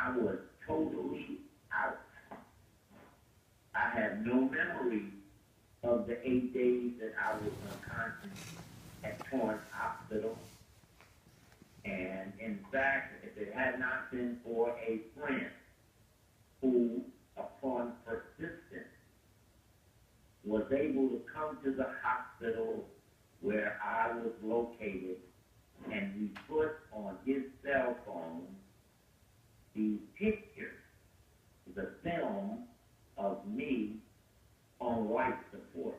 I was totally out. I had no memory of the 8 days that I was unconscious at Torrance Hospital. And in fact, if it had not been for a friend who, upon persistence, was able to come to the hospital where I was located, and he put on his cell phone the picture, the film of me on life support.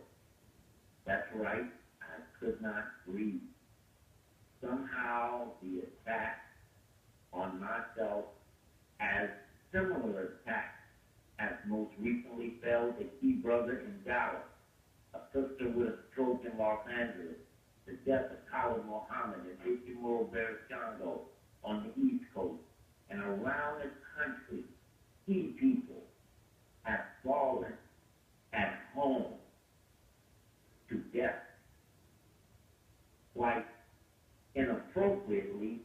That's right, I could not breathe. Somehow the attack on myself, as similar attacks as most recently fell the key brother in Dallas, a sister with a stroke in Los Angeles, the death of Khalid Muhammad and Ishimuro Barrichango on the East Coast, and around the country, key people have fallen at home to death, like inappropriately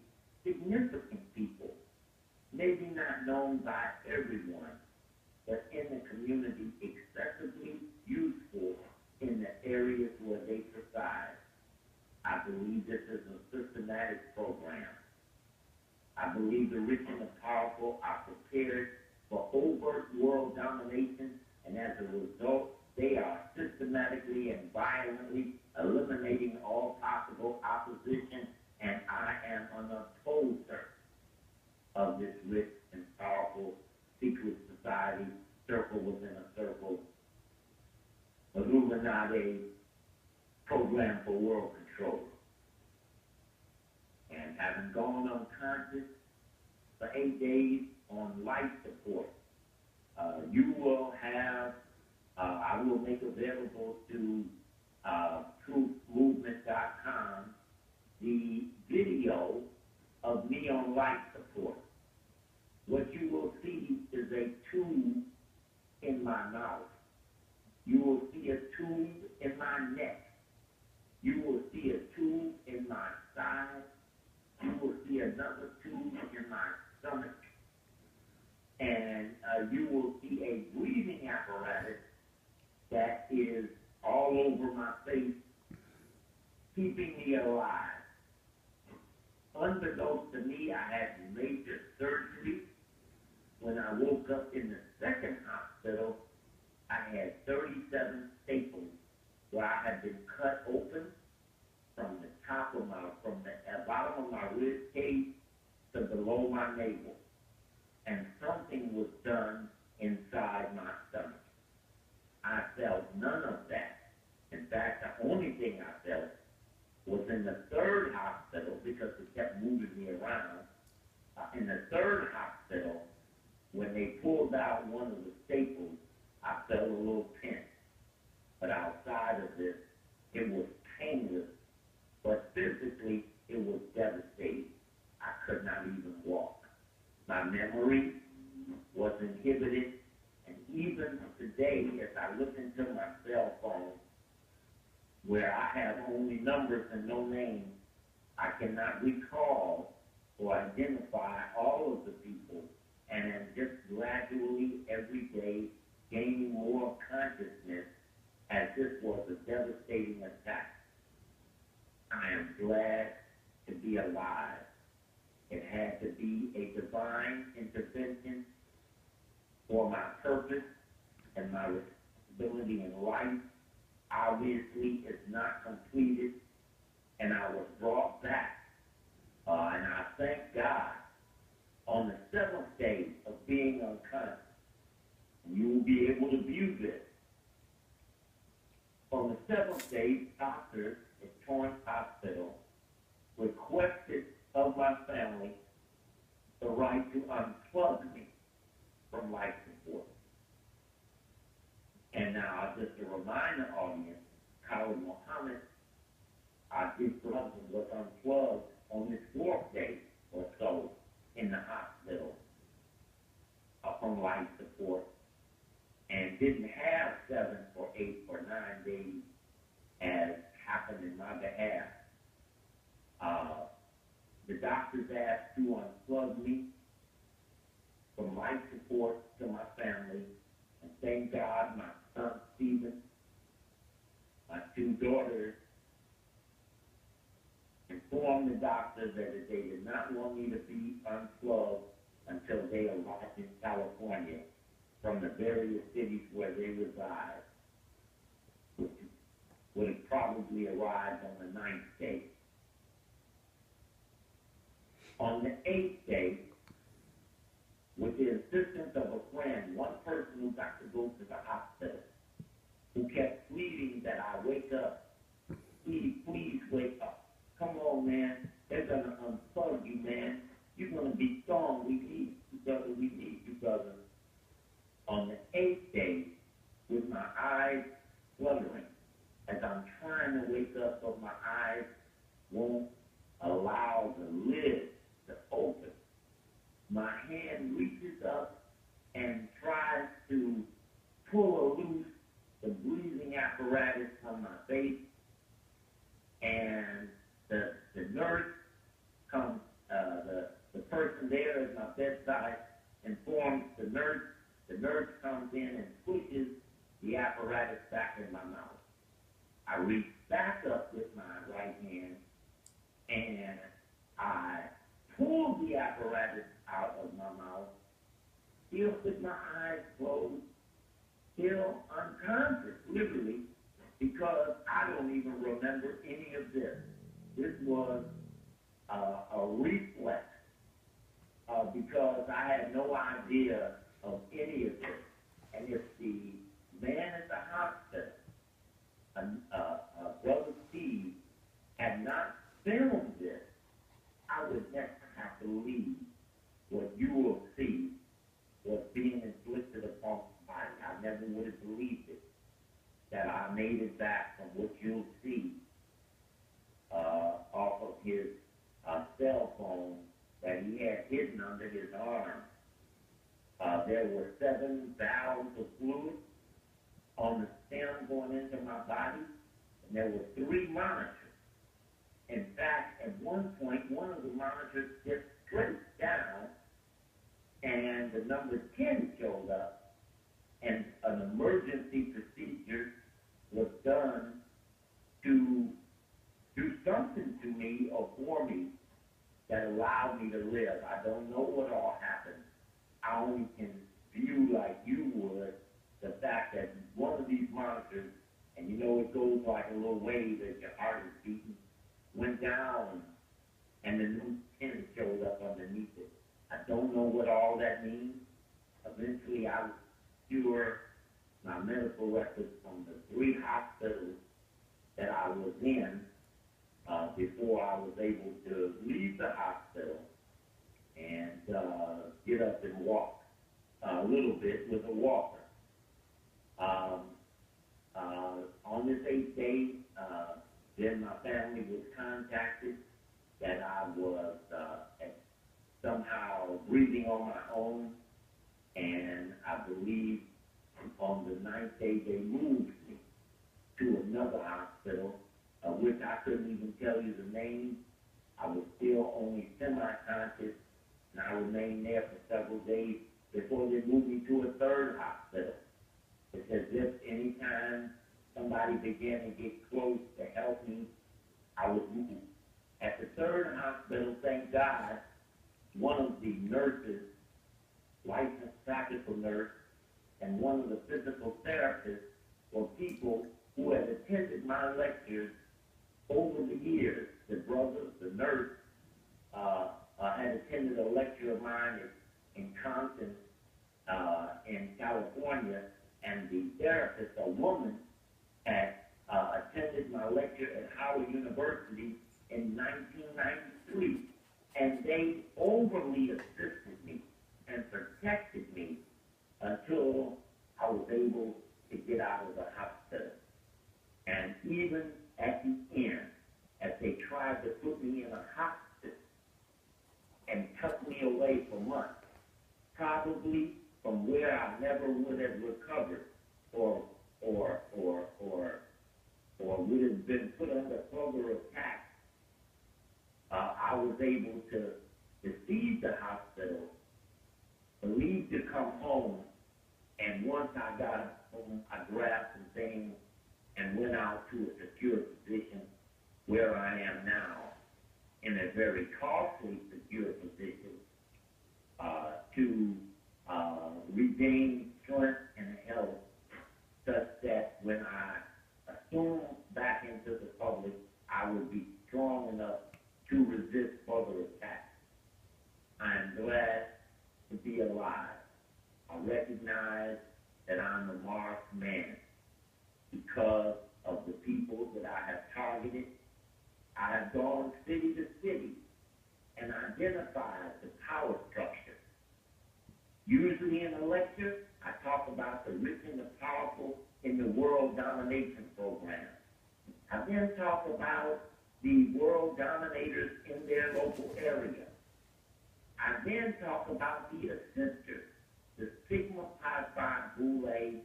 significant people, maybe not known by everyone, but in the community excessively useful in the areas where they reside. I believe this is a systematic program. I believe the rich and the powerful are prepared for overt world domination, and as a result, they are systematically and violently eliminating all possible opposition, and I am an opposer of this rich and powerful secret society, circle within a circle, Illuminati program for world control. And having gone unconscious for 8 days on life support, you will have, I will make available to truthmovement.com the video of me on life support. What you will see is a tube in my mouth. You will see a tube in my neck. You will see a tube in my side. You will see another tube in my stomach. And you will see a breathing apparatus that is all over my face, keeping me alive. Unbeknownst to me, I had major surgery. When I woke up in the second hospital, I had 37 staples where I had been cut open from the top of from the bottom of my rib cage to below my navel. And something was done inside my stomach. I felt none of that. In fact, the only thing I felt was in the third hospital, because it kept moving me around. In the third hospital, when they pulled out one of the staples, I felt a little pinch. But outside of this, it was painless. But physically, it was devastating. I could not even walk. My memory was inhibited. And even today, as I look into my cell phone, where I have only numbers and no names, I cannot recall or identify all of the people, and am just gradually, every day, gaining more consciousness as this was a devastating attack. I am glad to be alive. It had to be a divine intervention for my purpose and my responsibility in life. Obviously, it's not completed, and I was brought back. And I thank God on the seventh day of being unconscious. You will be able to view this. On the seventh day, doctors at Torrance Hospital requested of my family the right to unplug me from life support. And now, just to remind the audience, Khalid Muhammad, his brother was unplugged on his fourth day or so in the hospital from life support, and didn't have 7 or 8 or 9 days as happened in my behalf. The doctors asked to unplug me, unplugged until they arrived in California from the various cities where they reside, which would have probably arrived on the 9th day. On the 8th day, with the assistance of a friend, one person who got to go to the hospital, who kept pleading that I wake up, please wake up. Come on, man. They're going to unplug you, man. You're going to be strong. We need you, brother. We need you, brother. On the 8th day, with my eyes fluttering, as I'm trying to wake up, but my eyes won't allow the lid to open, my hand reaches up and tries to pull loose the breathing apparatus from my face, and the nurse comes, the person there at my bedside informs the nurse. The nurse comes in and pushes the apparatus back in my mouth. I reach back up with my right hand and I pull the apparatus out of my mouth, still with my eyes closed, still unconscious, literally, because I don't even remember any of this. This was a reflex because I had no idea of any of this. And if the man at the hospital, Brother Steve, had not filmed this, I would never have believed what you will see was being inflicted upon somebody. I never would have believed it, that I made it back from what you'll see off of his cell phone that he had hidden under his arm. There were 7 valves of fluid on the stem going into my body, and there were 3 monitors. In fact, at one point, one of the monitors just slipped down, and the number 10 showed up, and an emergency procedure was done to do something to me or for me that allowed me to live. I don't know what all happened. I only can view, like you would, the fact that one of these monitors, and you know it goes like a little wave as your heart is beating, went down, and the new pin showed up underneath it. I don't know what all that means. Eventually, I would secure my medical records from the 3 hospitals that I was in before I was able to leave the hospital and get up and walk a little bit with a walker. On this 8th day, then my family was contacted that I was somehow breathing on my own, and I believe on the 9th day they moved me to another hospital, which I couldn't even tell you the name. I was still only semi-conscious, and I remained there for several days before they moved me to a 3rd hospital. It's as if anytime somebody began to get close to help me, I would move. At the 3rd hospital, thank God, one of the nurses, licensed practical nurse, and one of the physical therapists were people who had attended my lectures over the years. The brother, the nurse, had attended a lecture of mine in Compton, in California, and the therapist, a woman, had attended my lecture at Howard University in 1993, and they overly assisted me and protected me until I was able to get out of the hospital. And even at the end, as they tried to put me in a hospital and tuck me away for months, probably from where I never would have recovered or would have been put under further attack, I was able to deceive the hospital, believe to come home, and once I got home, I grabbed some things and went out to a secure position where I am now, in a very costly secure position to regain strength and health such that when I assume back into the public, I will be strong enough to resist further attacks. I am glad to be alive. I recognize that I'm a marked man because of the people that I have targeted. I have gone city to city and identified the power structure. Usually in a lecture, I talk about the rich and the powerful in the world domination program. I then talk about the world dominators in their local area. I then talk about the assisters, the Sigma Pi Phi Boule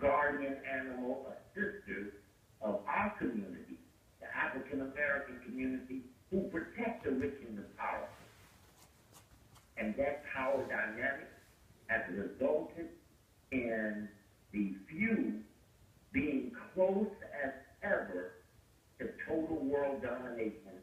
guardian animal assisters of our community, the African American community, who protect the rich and the powerful. And that power dynamic has resulted in the few being close as ever to total world domination